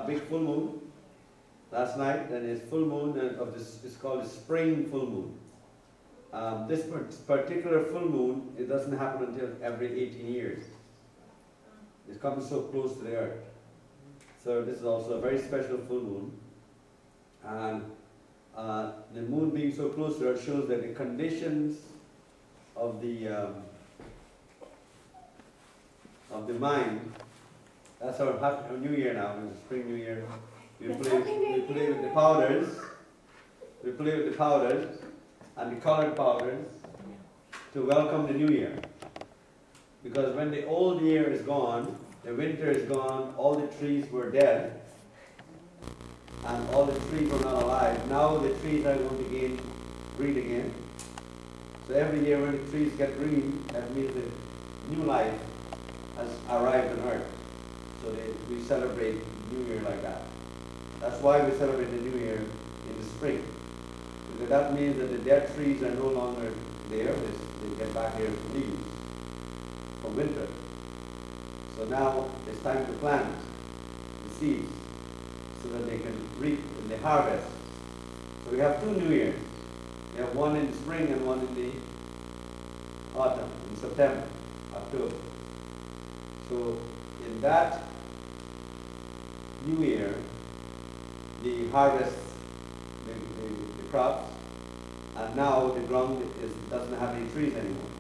big full moon last night, and it's full moon of this. It's called a spring full moon. This particular full moon, it doesn't happen until every 18 years. It's coming so close to the earth. So this is also a very special full moon. And the moon being so close to earth shows that the conditions of the mind. That's our New Year now. It's Spring New Year. We play with the powders. We play with the powders and the colored powders to welcome the New Year. Because when the old year is gone, the winter is gone, all the trees were dead, and all the trees were not alive. Now the trees are going to gain green again. So every year when the trees get green, that means that new life has arrived on earth. So we celebrate New Year like that. That's why we celebrate the New Year in the spring. Because that means that the dead trees are no longer there. They get back here leaves from winter. So now it's time to plant the seeds so that they can reap in the harvest. So we have 2 New Years. We have one in the spring and one in the autumn, in September, October. So in that New Year, the harvest the crops, and now the ground doesn't have any trees anymore.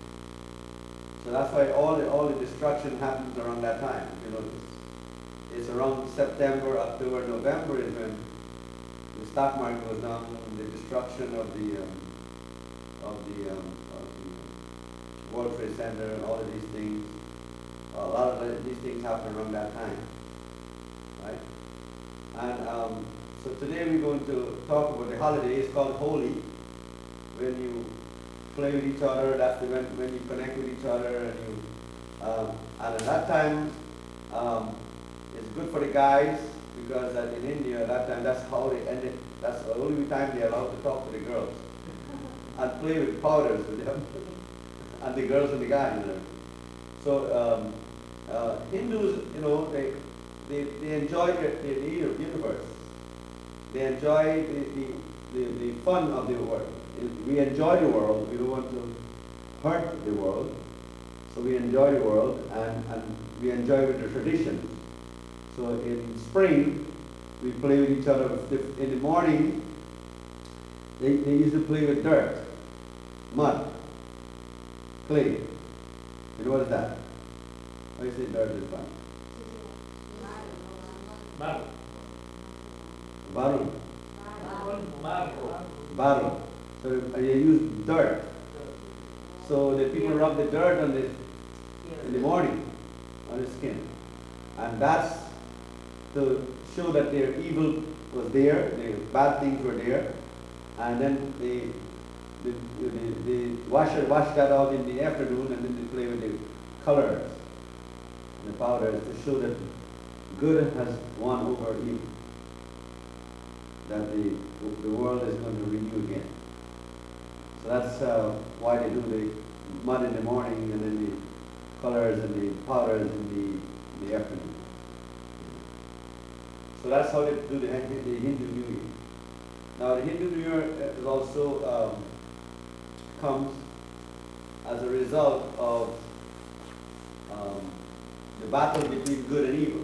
So that's why all the destruction happens around that time. You know, it's around September, October, November is when the stock market goes down. The destruction of the World Trade Center and all of these things. A lot of these things happen around that time, right? And so today we're going to talk about the holiday. It's called Holi. When you play with each other, that's when you connect with each other, and and at that time it's good for the guys because in India at that time that's how they ended. That's the only time they're allowed to talk to the girls and play with powders with them, and the girls and the guys. You know. So Hindus, you know, they enjoy the universe. They enjoy the fun of the world. We enjoy the world. We don't want to hurt the world. So we enjoy the world, and we enjoy with the tradition. So in spring, we play with each other. In the morning, they used to play with dirt, mud, clay. You know what is that? Why you say dirt is fun? Barun. Barun. So they use dirt. So the people rub the dirt on in the morning on the skin. And that's to show that their evil was there, the bad things were there. And then they wash that out in the afternoon, and then they play with the colors and the powders to show that good has won over evil. That the world is going to renew again. So that's why they do the mud in the morning and then the colors and the powders in the afternoon. So that's how they do the Hindu New Year. Now the Hindu New Year is also comes as a result of the battle between good and evil.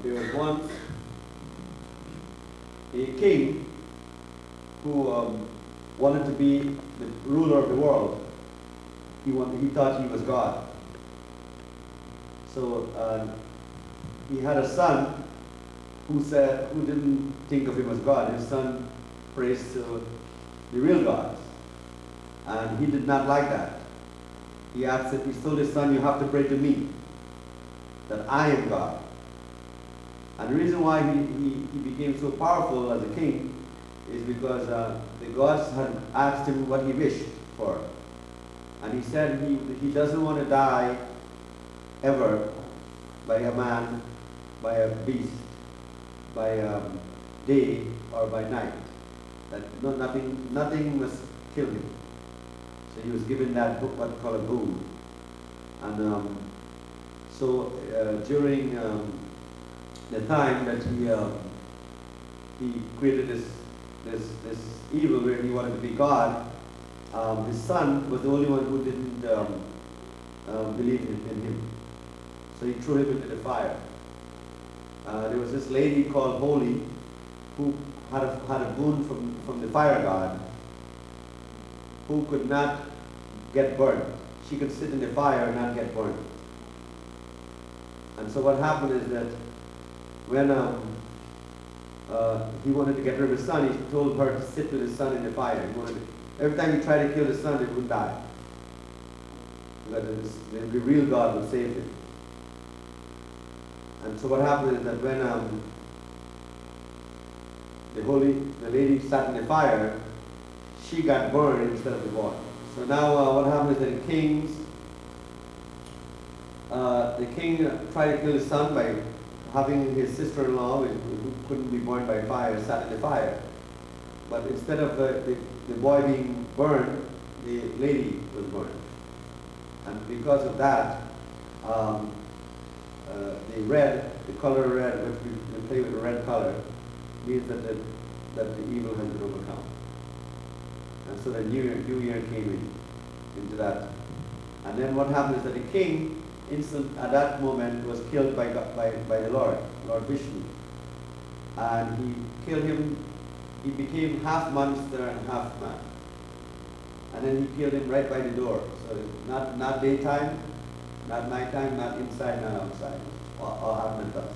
There was once a king who wanted to be the ruler of the world. He thought he was God. So he had a son who didn't think of him as God. His son praised to the real gods, and he did not like that. He told his son, "You have to pray to me, that I am God." And the reason why he became so powerful as a king is because the gods had asked him what he wished for. And he said he doesn't want to die ever by a man, by a beast, by day or by night. That nothing must kill him. So he was given that book, what we call a boon. And so during the time that he created this evil where he wanted to be God, his son was the only one who didn't believe in him. So he threw him into the fire. There was this lady called Holi who had a boon from the fire god, who could not get burned. She could sit in the fire and not get burned. And so what happened is that when he wanted to get rid of his son, he told her to sit with his son in the fire. Every time he tried to kill his son, he would die. But the real God would save him. And so what happened is that when the lady sat in the fire, she got burned instead of the boy. So now what happened is that the king tried to kill his son by having his sister-in-law, who couldn't be burned by fire, sat in the fire. But instead of the boy being burned, the lady was burned. And because of that, the color red, which we play with a red color, means that the evil has been overcome. And so the new year came into that. And then what happened is that the king, at that moment, was killed by the Lord Vishnu. And he killed him. He became half monster and half man. And then he killed him right by the door. So not daytime, not nighttime, not inside, not outside. All happened at dusk.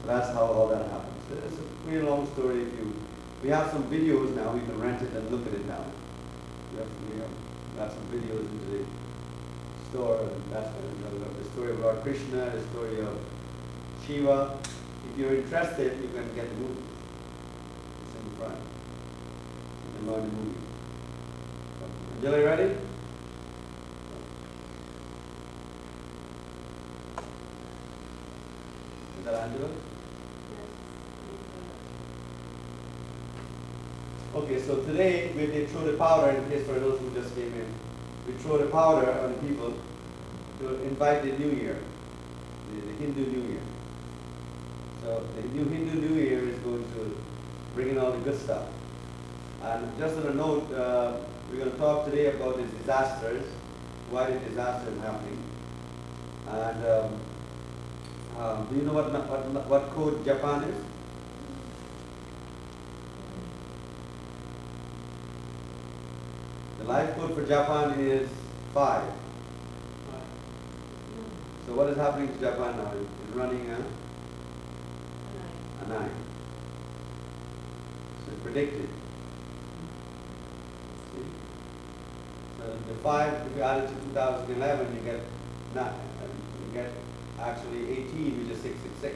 So that's how all that happened. So it's a pretty long story. We have some videos now. We can rent it and look at it now. We have some videos into the store. And that's the story of Lord Krishna, the story of Shiva. If you're interested, you can get the movie. It's in the front. You can learn the movie. Angela, ready? Is that Angela? Okay, so today we throw the powder, in case for those who just came in. We throw the powder on the people to invite the New Year, the Hindu New Year. So the Hindu New Year is going to bring in all the good stuff. And just on a note, we're going to talk today about the disasters, why the disaster is happening. And do you know what code Japan is? The life code for Japan is 5. So what is happening to Japan now? It's running a 9. So it's predicted. See? So the 5, if you add it to 2011, you get actually 18, which is 666.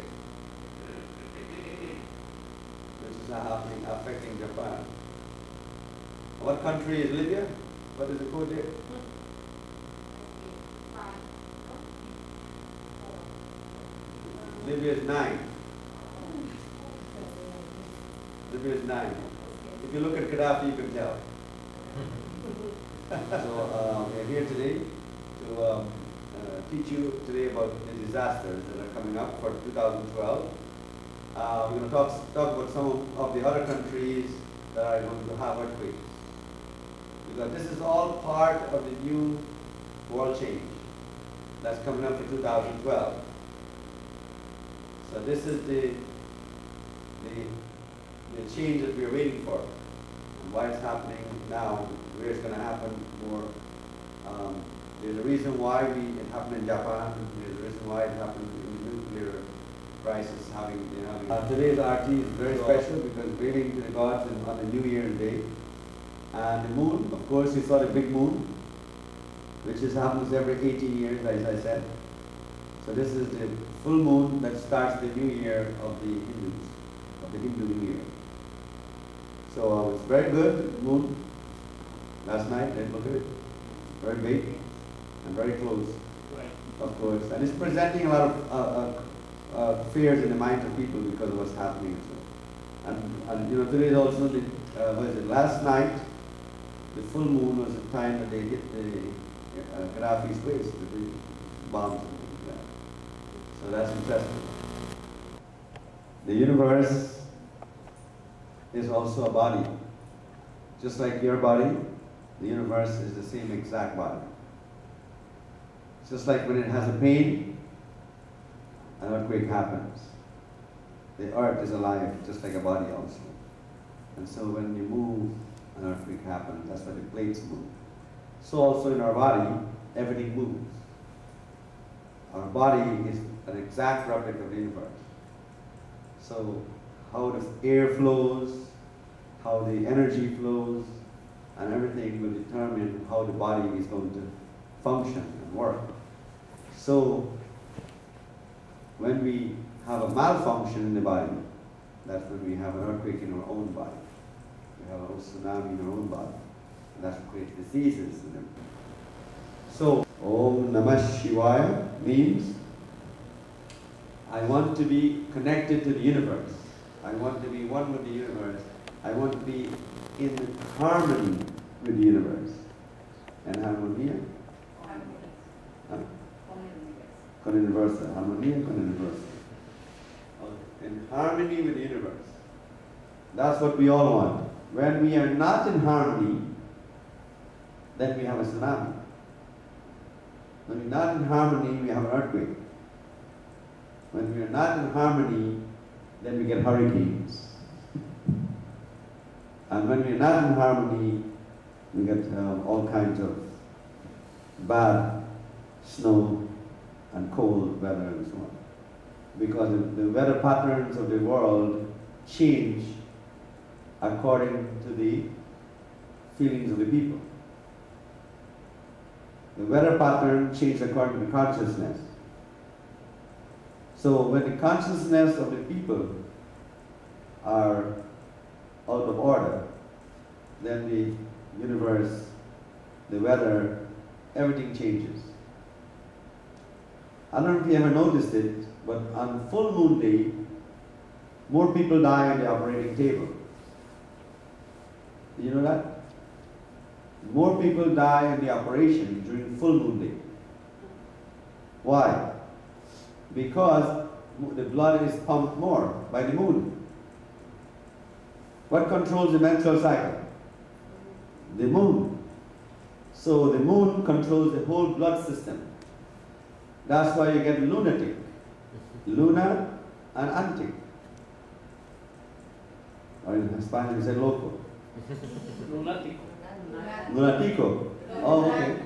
Which is happening, affecting Japan. What country is Libya? What is the code there? Libya is 9. Libya is 9. If you look at Gaddafi, you can tell. So we are here today to teach you today about the disasters that are coming up for 2012. We're going to talk about some of the other countries that are going to have earthquakes. Because this is all part of the new world change that's coming up for 2012. So this is the change that we're waiting for, and why it's happening now, where it's going to happen more. There's a reason why it happened in Japan. There's a reason why it happened in the nuclear crisis. Today's RT is very special because we're waiting to the gods on the New Year's Day. And the moon, of course, you saw the big moon, which happens every 18 years, as I said. So this is the full moon that starts the new year of the Hindus, of the Hindu New Year. So it's very good moon. Last night, I looked at it. Very big and very close, of course. And it's presenting a lot of fears in the minds of people because of what's happening. So, and you know, today is also the, last night, the full moon was the time that they hit the Gaddafi's waist with the bombs and things like that. So that's interesting. The universe is also a body. Just like your body, the universe is the same exact body. Just like when it has a pain, an earthquake happens. The earth is alive, just like a body also. And so when you move, an earthquake happens. That's why the plates move. So also in our body, everything moves. Our body is an exact replica of the universe. So how the air flows, how the energy flows, and everything will determine how the body is going to function and work. So when we have a malfunction in the body, that's when we have an earthquake in our own body. We have a tsunami in our own body. And that's what creates diseases and everything. So, Om Namah Shivaya means I want to be connected to the universe. I want to be one with the universe. I want to be in harmony with the universe. And harmonia? Con universo. Harmonia con universo. In harmony with the universe. That's what we all want. When we are not in harmony, then we have a tsunami. When we're not in harmony, we have an earthquake. When we are not in harmony, then we get hurricanes. And when we're not in harmony, we get all kinds of bad snow and cold weather and so on. Because the weather patterns of the world change according to the feelings of the people. The weather pattern changes according to the consciousness. So when the consciousness of the people are out of order, then the universe, the weather, everything changes. I don't know if you ever noticed it, but on full moon day, more people die on the operating table. Do you know that? More people die in the operation during full moon day. Why? Because the blood is pumped more by the moon. What controls the menstrual cycle? The moon. So the moon controls the whole blood system. That's why you get lunatic, lunar and antic. Or in Spanish you say loco. Lunatico. Lunatico. Oh, okay.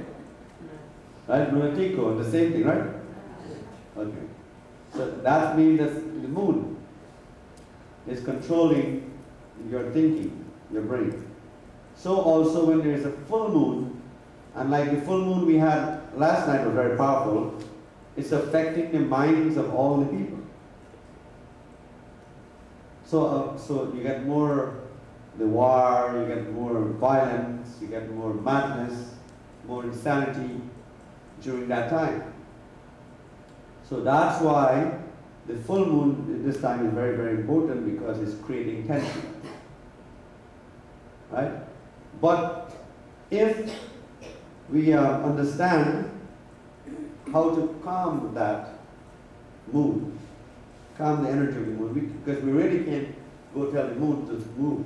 Right, lunatico, the same thing, right? Okay. So that means that the moon is controlling your thinking, your brain. So also when there is a full moon, and like the full moon we had last night was very powerful, it's affecting the minds of all the people. So you get more the war, you get more violence, you get more madness, more insanity during that time. So that's why the full moon this time is very, very important, because it's creating tension. Right? But if we understand how to calm that moon, calm the energy of the moon, because we really can't go tell the moon to move.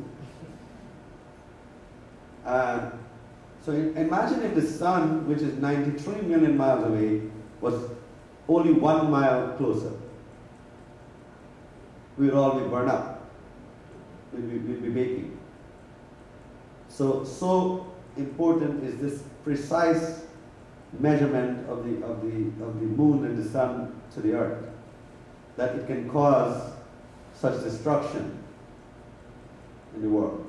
So imagine if the sun, which is 93 million miles away, was only 1 mile closer. We would all be burned up. We'd be baking. So important is this precise measurement of the moon and the sun to the earth, that it can cause such destruction in the world.